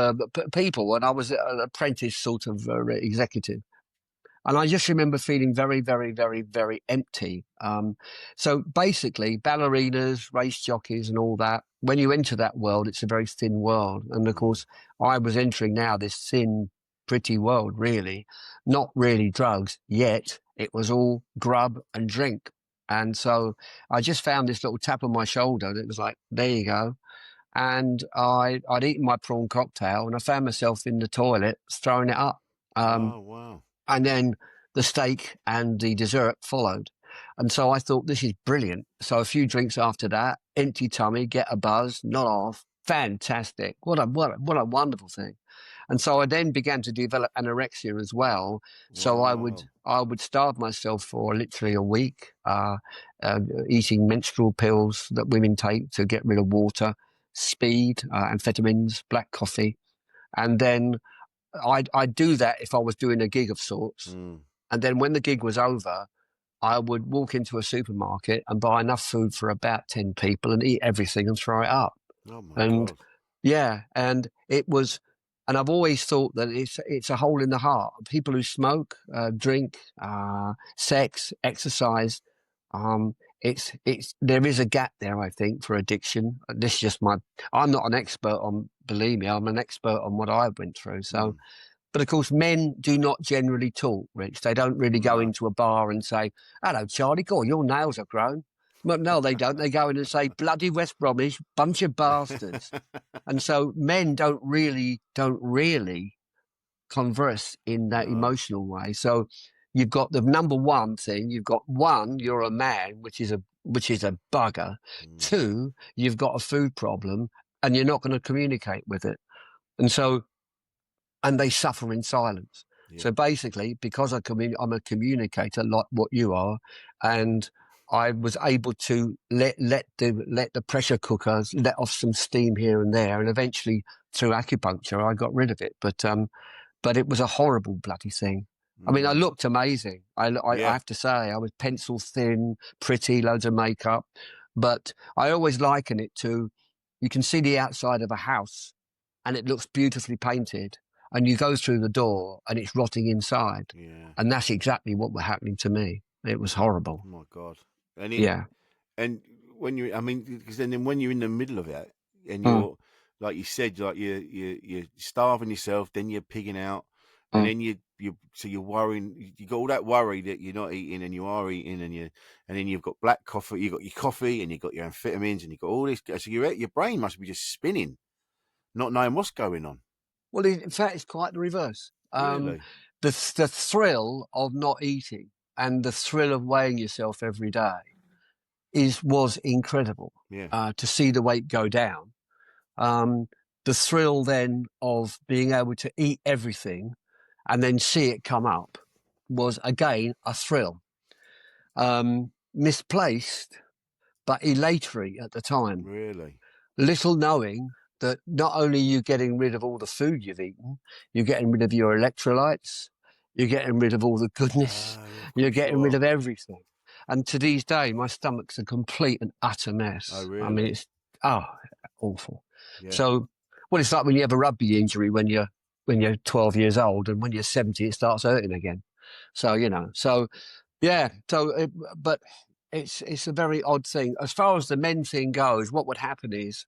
people, and I was an apprentice sort of executive. And I just remember feeling very, very, very, very empty. So basically, ballerinas, race jockeys, and all that, when you enter that world, it's a very thin world. And of course, I was entering now this thin, pretty world, really. Not really drugs, yet it was all grub and drink. And so I just found this little tap on my shoulder, and it was like, there you go. And I'd eaten my prawn cocktail, and I found myself in the toilet throwing it up. Oh, wow. And then the steak and the dessert followed. And so I thought, this is brilliant. So a few drinks after that, empty tummy, get a buzz, not off. Fantastic. What a wonderful thing. And so I then began to develop anorexia as well. So Wow. I would starve myself for literally a week, eating menstrual pills that women take to get rid of water, speed, amphetamines, black coffee. And then I'd do that if I was doing a gig of sorts. And then when the gig was over, I would walk into a supermarket and buy enough food for about 10 people and eat everything and throw it up. Oh, my God. Yeah, and it was, and I've always thought that it's a hole in the heart. People who smoke, drink, sex, exercise, there is a gap there, I think, for addiction. This is just I'm not an expert on bulimia. I'm an expert on what I went through. So, but of course, men do not generally talk, Rich. They don't really go into a bar and say, "Hello, Charlie, God, your nails are grown." But no, they don't. They go in and say, "Bloody West Bromwich, bunch of bastards." And so men don't really converse in that emotional way. So you've got the number one thing. You've got one, you're a man, which is a bugger. Two, you've got a food problem, and you're not going to communicate with it, and they suffer in silence. Yeah. So basically, because I'm a communicator like what you are, and I was able to let the pressure cookers let off some steam here and there, and eventually through acupuncture I got rid of it. But it was a horrible bloody thing. I mean, I looked amazing. I have to say, I was pencil thin, pretty, loads of makeup. But I always liken it to, you can see the outside of a house and it looks beautifully painted, and you go through the door and it's rotting inside. Yeah. And that's exactly what was happening to me. It was horrible. Oh my God. And when you, I mean, because then when you're in the middle of it and you're, like you said, like you're starving yourself, then you're pigging out, and then you're worrying. You got all that worry that you're not eating and you are eating, and then you've got black coffee, you got your coffee, and you got your amphetamines, and you got all this. So your brain must be just spinning, not knowing what's going on. Well, in fact, it's quite the reverse. Really? The thrill of not eating and the thrill of weighing yourself every day was incredible. Yeah. To see the weight go down. The thrill then of being able to eat everything and then see it come up was, again, a thrill. Misplaced, but elatory at the time. Really? Little knowing that not only are you getting rid of all the food you've eaten, you're getting rid of your electrolytes, you're getting rid of all the goodness, you're getting rid of everything. And to these days, my stomach's a complete and utter mess. Oh, really? I mean, it's awful. Yeah. So, well, it's like when you have a rugby injury when you're 12 years old, and when you're 70, it starts hurting again. So, but it's a very odd thing. As far as the men thing goes, what would happen is,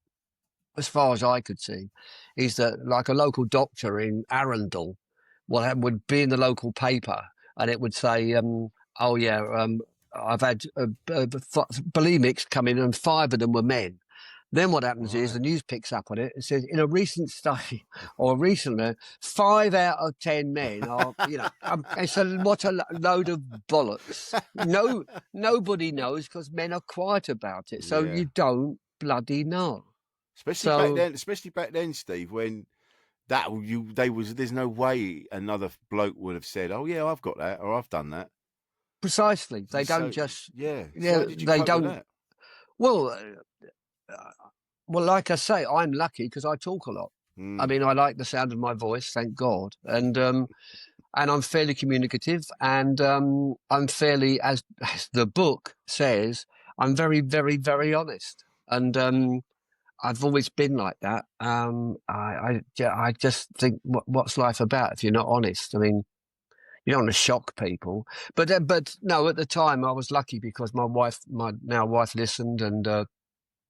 as far as I could see, is that like a local doctor in Arundel would be in the local paper, and it would say, I've had bulimics come in and 5 of them were men. Then what happens is the news picks up on it and says, in a recent study, or recently, 5 out of 10 men are, what a load of bollocks. Nobody knows because men are quiet about it. So you don't bloody know. Especially back then, Steve, when there's no way another bloke would have said, "Oh yeah, I've got that," or "I've done that." Precisely, they don't just. Yeah. Yeah, so how did you cope with that? Well, like I say, I'm lucky because I talk a lot. I mean, I like the sound of my voice, thank God, and I'm fairly communicative, and I'm fairly, as the book says, I'm very, very, very honest, and I've always been like that. I just think, what's life about if you're not honest? I mean, you don't want to shock people, but no, at the time I was lucky because my now wife listened, and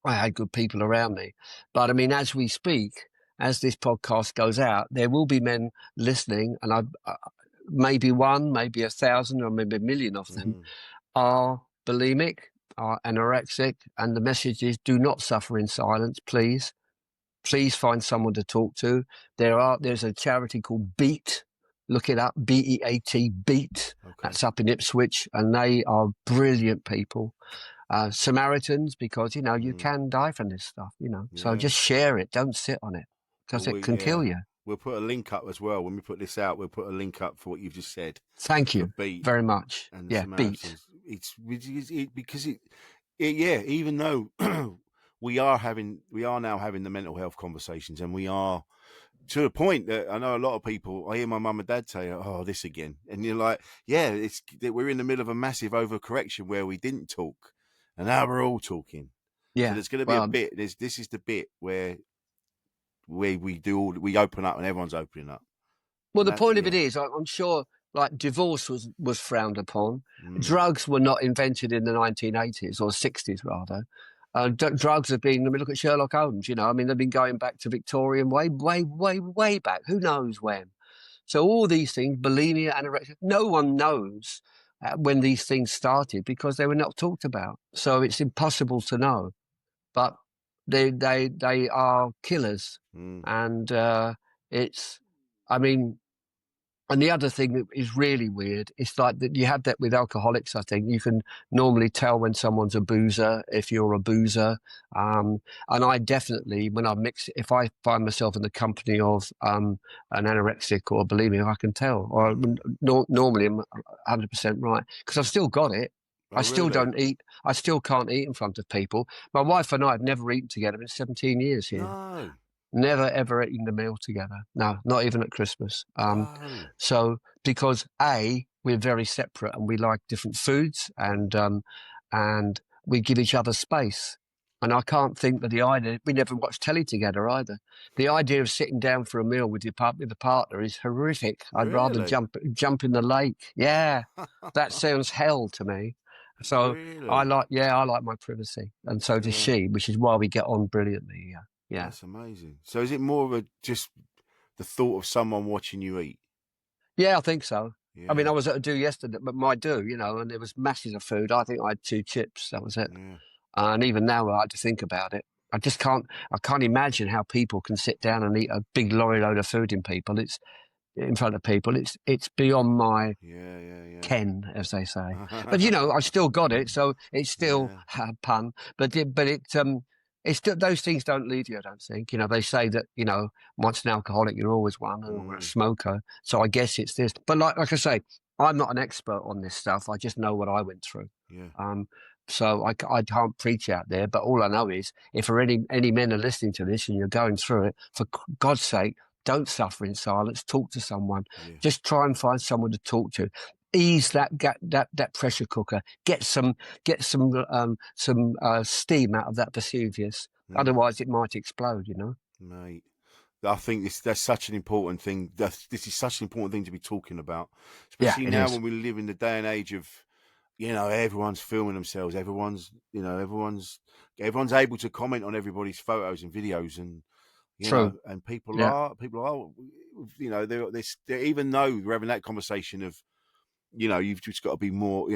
I had good people around me. But I mean, as we speak, as this podcast goes out, there will be men listening, and maybe 1, maybe 1,000, or maybe 1,000,000 of them are bulimic, are anorexic, and the message is: do not suffer in silence, please. Please find someone to talk to. There's a charity called Beat. Look it up, BEAT, Beat. Okay. That's up in Ipswich, and they are brilliant people. Samaritans, because you can die from this stuff, so just share it, don't sit on it, because it can kill you. We'll put a link up as well when we put this out. We'll put a link up for what you've just said. Thank you very much. And Beat. Because even though we are now having the mental health conversations, and we are to the point that I know a lot of people, I hear my mum and dad say, "Oh, this again," and you're like, "Yeah, it's that we're in the middle of a massive overcorrection where we didn't talk, and now we're all talking." Yeah, so there's going to be a bit. This is the bit where we open up and everyone's opening up. Well, the point of it is, I'm sure, like, divorce was frowned upon. Drugs were not invented in the 1980s or 60s, rather. Drugs have been, I mean, look at Sherlock Holmes, I mean, they've been going back to Victorian way, way, way, way back. Who knows when? So all these things, bulimia, anorexia, no one knows when these things started because they were not talked about. So it's impossible to know. But they are killers. And I mean, And the other thing that is really weird, it's like that you have that with alcoholics, I think. You can normally tell when someone's a boozer, if you're a boozer. And I definitely, when I mix, if I find myself in the company of an anorexic or a bulimic, I can tell. Or normally I'm 100% right, because I've still got it. Oh, I still really? don't eat. I still can't eat in front of people. My wife and I have never eaten together in 17 years here. No. Never ever eaten a meal together. No, not even at Christmas. No. So because we're very separate and we like different foods and we give each other space. And I can't think that the idea, we never watch telly together either. The idea of sitting down for a meal with with the partner is horrific. I'd rather Really? jump in the lake. Yeah, that sounds hell to me. So I Really? like my privacy, and so does Yeah. she, which is why we get on brilliantly. Yeah. That's amazing. So is it more of just the thought of someone watching you eat? Yeah, I think so. I mean, Yeah. I was at a do yesterday, but my do, and there was masses of food. I think I had 2 chips. That was it. Yeah. And even now, I had to think about it. I just can't. I can't imagine how people can sit down and eat a big lorry load of food in front of people. It's beyond my Yeah. ken, as they say. But I still got it, so it's still a pun. It's still, those things don't leave you, I don't think. They say that once an alcoholic, you're always one, or a smoker. So I guess it's this. But like I say, I'm not an expert on this stuff. I just know what I went through. Yeah. So I can't preach out there. But all I know is, if any men are listening to this and you're going through it, for God's sake, don't suffer in silence. Talk to someone. Yeah. Just try and find someone to talk to. Ease that pressure cooker. Get some steam out of that Vesuvius. Otherwise, it might explode. Mate, I think that's such an important thing. This is such an important thing to be talking about, especially now when we live in the day and age of, everyone's filming themselves. Everyone's able to comment on everybody's photos and videos, and and people are, they're even though we're having that conversation of, you've just got to be more,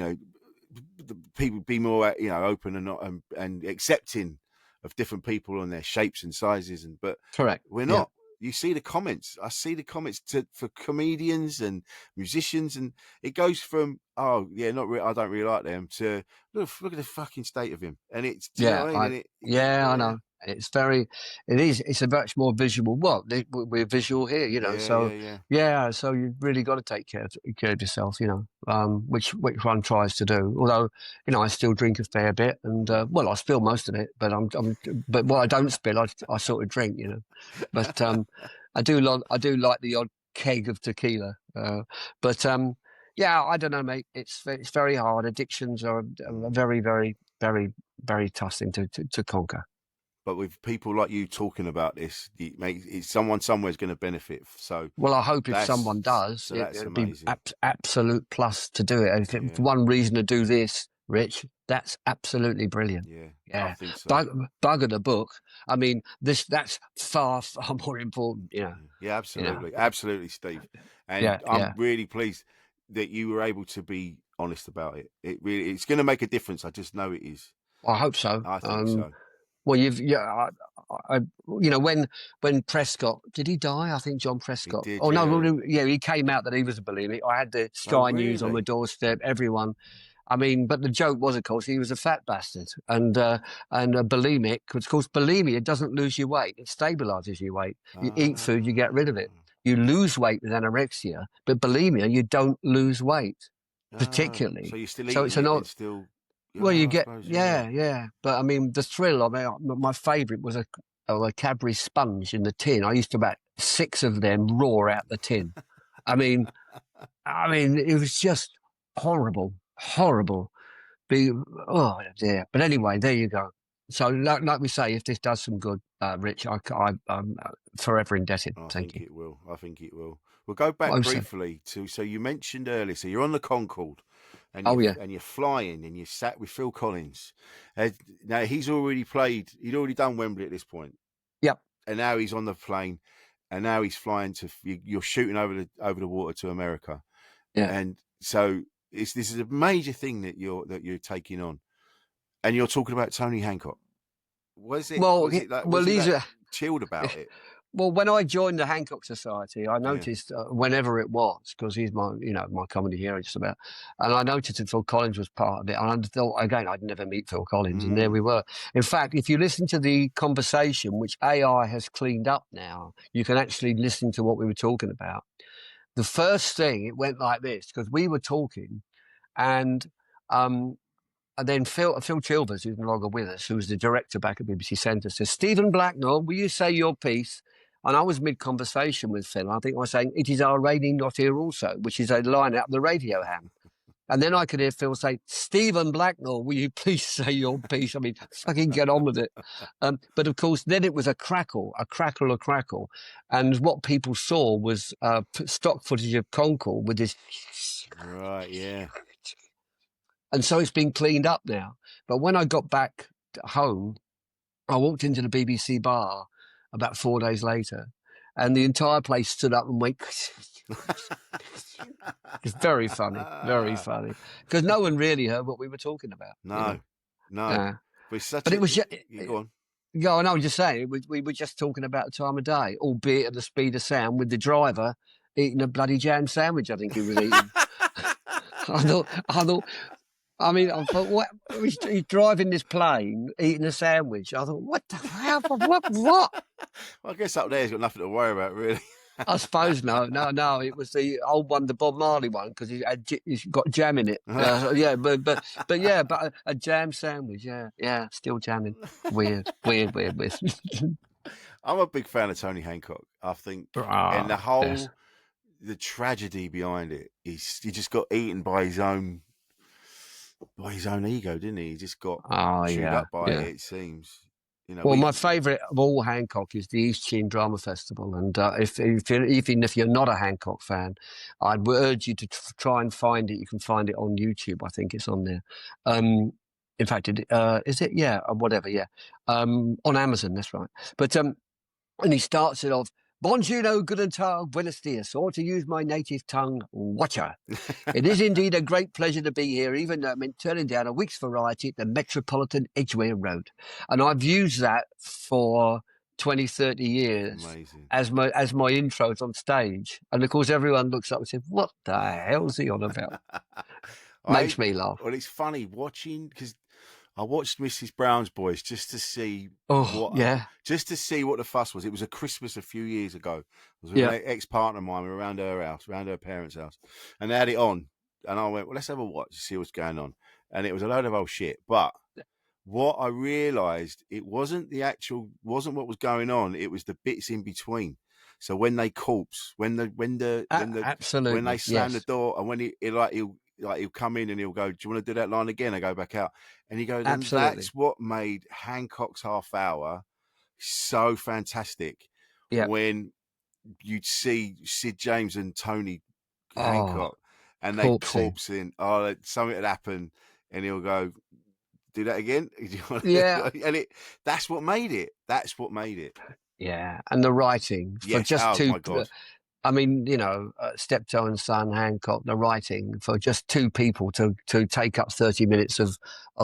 people be more, open and not and accepting of different people and their shapes and sizes, but correct, we're not. You see the comments. I see the comments for comedians and musicians, and it goes from I don't really like them to look at the fucking state of him, and it's I know. It's a much more visual. Well, we're visual here, so so you've really got to take care of yourself, which one tries to do. Although, I still drink a fair bit, and I spill most of it, but but what I don't spill, I sort of drink, But I do like the odd keg of tequila, but I don't know, mate. It's very hard. Addictions are a very, very, very, very tough thing to conquer. But with people like you talking about this, someone somewhere is going to benefit. So, well, I hope if someone does, so that's it'd be amazing. Absolute plus to do it. And if it's one reason to do this, Rich, that's absolutely brilliant. Yeah. I think so. Bugger the book. I mean, that's far, far more important. Yeah, absolutely, absolutely, Steve. And I'm really pleased that you were able to be honest about it. It's going to make a difference. I just know it is. I hope so. I think so. Well, when Prescott, did he die? I think John Prescott. He did, no, he came out that he was a bulimic. I had the Sky News on my doorstep. Everyone. I mean, but the joke was, of course, he was a fat bastard and a bulimic. Because, of course, bulimia doesn't lose your weight; it stabilizes your weight. You eat food, you get rid of it. You lose weight with anorexia, but bulimia, you don't lose weight, particularly. So you still eat it, still. Well, you get, but I mean, the thrill. I mean, my favourite was a Cadbury sponge in the tin. I used to about 6 of them raw out the tin. I mean, it was just horrible. Oh dear. But anyway, there you go. So, like we say, if this does some good, Rich, I'm forever indebted. Thank you. I think it will. We'll go back briefly to. So you mentioned earlier. So you're on the Concorde. And you're flying, and you sat with Phil Collins. Now he'd already done Wembley at this point. Yep. And now he's on the plane, and now he's flying you're shooting over the water to America. Yeah. And so this is a major thing that you're taking on, and you're talking about Tony Hancock. Was he chilled about it? Well, when I joined the Hancock Society, I noticed whenever it was, because he's my, my comedy hero just about, and I noticed that Phil Collins was part of it. And I thought, again, I'd never meet Phil Collins, and there we were. In fact, if you listen to the conversation, which AI has cleaned up now, you can actually listen to what we were talking about. The first thing, it went like this, because we were talking, and then Phil Chilvers, who's no longer with us, who was the director back at BBC Centre, says, "Stephen Blacknell, will you say your piece?" And I was mid-conversation with Phil. I think I was saying, "It is our raining not here also," which is a line out of the Radio Ham. And then I could hear Phil say, "Stephen Blacknell, will you please say your piece?" I mean, fucking get on with it. But of course, then it was a crackle. And what people saw was stock footage of Concord with this. Right, yeah. And so it's been cleaned up now. But when I got back home, I walked into the BBC bar about 4 days later, and the entire place stood up and went. It's very funny, because no one really heard what we were talking about. No. But it was just. Go on. Yeah, I was just saying, we were just talking about the time of day, albeit at the speed of sound, with the driver eating a bloody jam sandwich, I think he was eating. I thought. I mean, I thought, what? He's driving this plane, eating a sandwich. I thought, what the hell? What? Well, I guess up there he's got nothing to worry about, really. I suppose no. It was the old one, the Bob Marley one, because he's got jam in it. But a jam sandwich. Yeah, still jamming. Weird. I'm a big fan of Tony Hancock. I think, and the tragedy behind it is he just got eaten by his own ego, didn't he? He just got chewed up by it. It seems. Well, my favourite of all Hancock is the East Sheen Drama Festival, and even if you're not a Hancock fan, I'd urge you to try and find it. You can find it on YouTube. I think it's on there. In fact, is it? Yeah, or whatever. Yeah, on Amazon. That's right. But and he starts it off. Bonjour, guten tag, buenos dias, or to use my native tongue, watcha. It is indeed a great pleasure to be here, even though it meant turning down a week's variety at the Metropolitan Edgware Road. And I've used that for 20, 30 years. Amazing. as my intros on stage. And of course, everyone looks up and says, "What the hell's he on about?" Makes me laugh. Well, it's funny watching, because I watched Mrs. Brown's Boys just to see just to see what the fuss was. It was a Christmas a few years ago. It was with an ex-partner of mine. We were around her house, around her parents' house, and they had it on. And I went, "Well, let's have a watch to see what's going on." And it was a load of old shit. But what I realised, it wasn't what was going on. It was the bits in between. So when they corpse, when they slam the door, and when he'll come in and he'll go, "Do you want to do that line again?" I go back out, and he goes, and that's what made Hancock's half hour so fantastic. Yeah. When you'd see Sid James and Tony Hancock, and they corpse in, something had happened, and he'll go, "Do that again." Yeah. And that's what made it. Yeah, and the writing for my God. I mean, Steptoe and Son, Hancock, the writing for just two people to take up 30 minutes of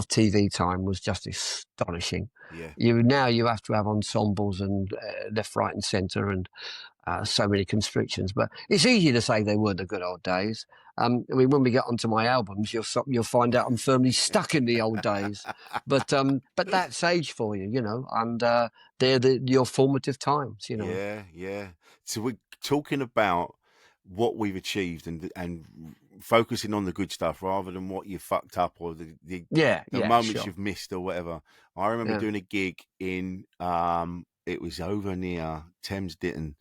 TV time was just astonishing. Yeah. You have to have ensembles and left, right, and centre, and so many constrictions. But it's easy to say they were the good old days. I mean, when we get onto my albums, you'll find out I'm firmly stuck in the old days. But that's age for you, and they're your formative times, Yeah. So we're talking about what we've achieved and focusing on the good stuff rather than what you fucked up or the moments you've missed or whatever. I remember doing a gig in it was over near Thames Ditton,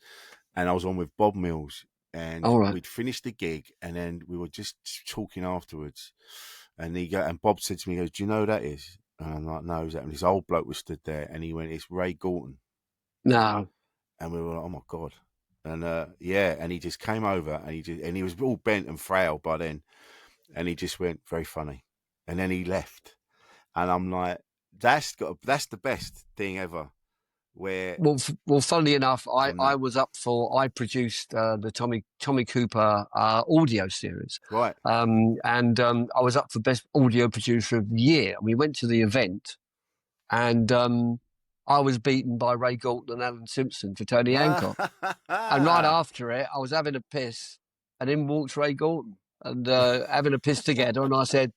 and I was on with Bob Mills, and we'd finished the gig, and then we were just talking afterwards, and Bob said to me, he goes, "Do you know who that is?" And I'm like, "No, who's that?" And this old bloke was stood there, and he went, "It's Ray Gorton." No. And we were like, "Oh my God." And and he just came over, and he was all bent and frail by then, and he just went, "Very funny," and then he left, and I'm like, that's the best thing ever. Well, funnily enough, I produced the Tommy Cooper audio series, right? And I was up for best audio producer of the year. We went to the event, and I was beaten by Ray Galton and Alan Simpson for Tony Hancock. And right after it, I was having a piss, and in walks Ray Galton, and having a piss together. And I said,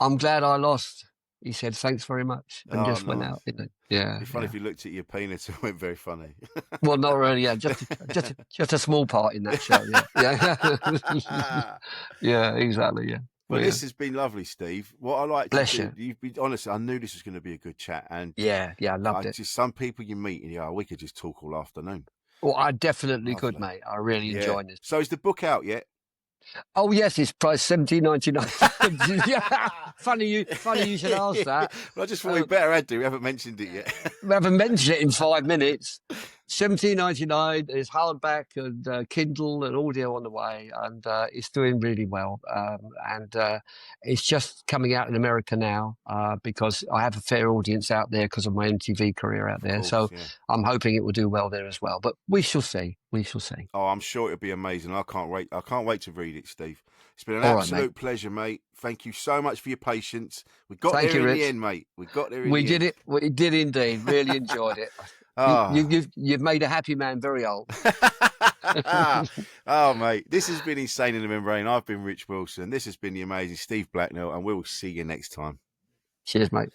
"I'm glad I lost." He said, "Thanks very much," and Oh, just went nice. out. You know? Yeah, It'd be funny yeah. if you looked at your penis and went very funny. Well, not really. Yeah, just a small part in that show. Yeah, yeah, yeah. Exactly. Yeah. Well, Well, yeah. this has been lovely, Steve. What I like to Bless do, you. you've been honest. I knew this was going to be a good chat, and Yeah, yeah. I loved I it. just some people you meet and you go, oh, we could just talk all afternoon. Well, I definitely could, Lovely. mate. I really Yeah. enjoyed this. So is the book out yet? Oh yes, it's priced £17.99. Yeah. Funny you should ask that. Well, I just thought we better add to. We haven't mentioned it yet. We haven't mentioned it in 5 minutes. £17.99. There's hardback and Kindle and audio on the way, and it's doing really well. And it's just coming out in America now because I have a fair audience out there because of my MTV career out there. Course, so yeah. I'm hoping it will do well there as well. But we shall see. We shall see. Oh, I'm sure it'll be amazing. I can't wait. I can't wait to read it, Steve. It's been an All right, absolute mate. pleasure, mate. Thank you so much for your patience. We got Thank there you, in Rich. the end, mate. We got there in We the did end. it. We did indeed. Really enjoyed it. Oh. You've made a happy man very old. Oh, mate. This has been Insane in the Membrane. I've been Rich Wilson. This has been the amazing Steve Blacknell, and we'll see you next time. Cheers, mate.